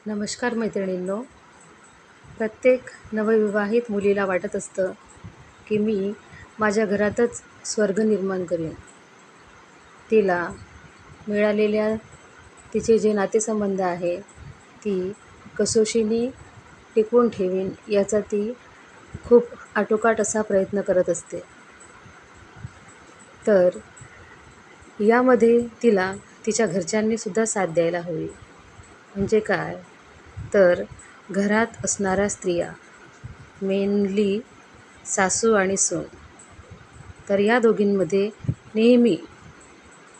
नमस्कार मैत्रिणींनो. प्रत्येक नवविवाहित मुलीला वाटत असतं की मी माझ्या घरातच स्वर्ग निर्माण करीन. तिला मिळालेल्या तिचे जे नातेसंबंध आहे ती कसोशीने टिकवून ठेवीन याचा ती खूप आटोकाट असा प्रयत्न करत असते. तर यामध्ये तिला तिच्या घरच्यांनीसुद्धा साथ द्यायला हवी. म्हणजे काय, तर घरात असणाऱ्या स्त्रिया, मेनली सासू आणि सून, तर या दोघींमध्ये नेहमी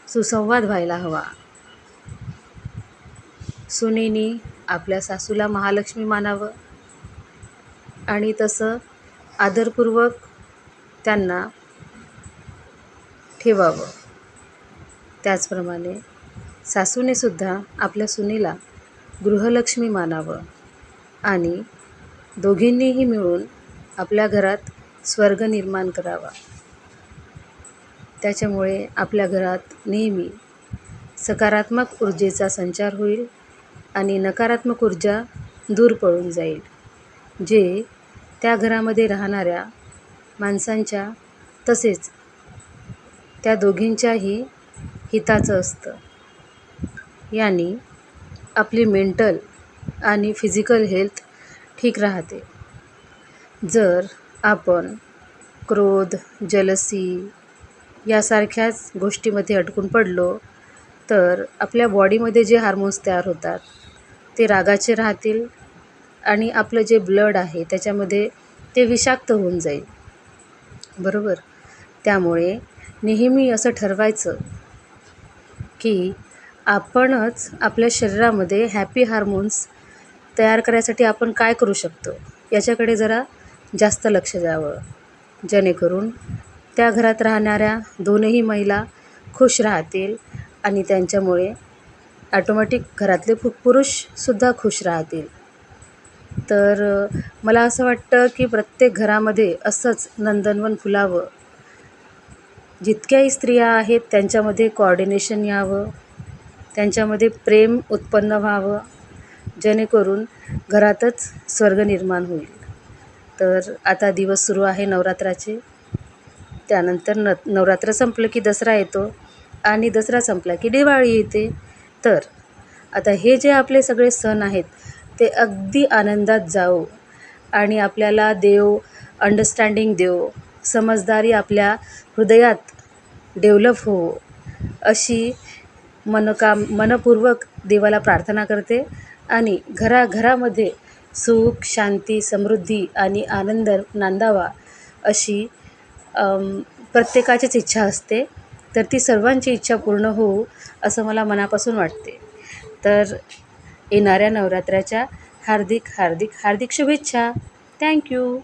सुसंवाद व्हायला हवा. सुनेनी आपल्या सासूला महालक्ष्मी मानावं आणि तसं आदरपूर्वक त्यांना ठेवावं. त्याचप्रमाणे सासूनेसुद्धा आपल्या सुनेला गृहलक्ष्मी मानावं आणि दोघींनीही मिळून आपल्या घरात स्वर्ग निर्माण करावा. त्याच्यामुळे आपल्या घरात नेहमी सकारात्मक ऊर्जेचा संचार होईल आणि नकारात्मक ऊर्जा दूर पळून जाईल, जे त्या घरामध्ये राहणाऱ्या माणसांच्या तसेच त्या दोघींच्याही हिताचं असतं. याने आपली मेंटल आणि फिजिकल हेल्थ ठीक राहते. जर आपण क्रोध, जलसी यासारख्याच गोष्टीमध्ये अडकून पडलो तर आपल्या बॉडीमध्ये जे हार्मोन्स तयार होतात ते रागाचे राहतील आणि आपलं जे ब्लड आहे त्याच्यामध्ये ते विषाक्त होऊन जाईल. बरोबर. त्यामुळे नेहमी असं ठरवायचं की आपणच आपल्या शरीरामध्ये हॅपी हार्मोन्स तयार करायसाठी आपण काय करू शकतो याच्याकडे जरा जास्त लक्ष द्यावं, जेणेकरून त्या घरात राहणाऱ्या दोनही महिला खुश राहतील आणि त्यांच्यामुळे ॲटोमॅटिक घरातले पुरुषसुद्धा खुश राहतील. तर मला असं वाटतं की प्रत्येक घरामध्ये असंच नंदनवन फुलावं. जितक्याही स्त्रिया आहेत त्यांच्यामध्ये कोऑर्डिनेशन यावं, त्यांच्यामध्ये प्रेम उत्पन्न व्हावं, जेणेकरून घरातच स्वर्ग निर्माण होईल. तर आता दिवस सुरू आहे नवरात्राचे. त्यानंतर नवरात्र संपलं की दसरा येतो आणि दसरा संपला की दिवाळी येते. तर आता हे जे आपले सगळे सण आहेत ते अगदी आनंदात जावो आणि आपल्याला देव अंडरस्टँडिंग देवो, समजदारी आपल्या हृदयात डेव्हलप होवो, अशी मनपूर्वक देवाला प्रार्थना करते. आणि घराघरामध्ये सुख, शांती, समृद्धी आणि आनंद नांदावा अशी प्रत्येकाचीच इच्छा असते. तर ती सर्वांची इच्छा पूर्ण होऊ असं मला मनापासून वाटते. तर येणाऱ्या नवरात्राच्या हार्दिक हार्दिक हार्दिक शुभेच्छा. थँक्यू.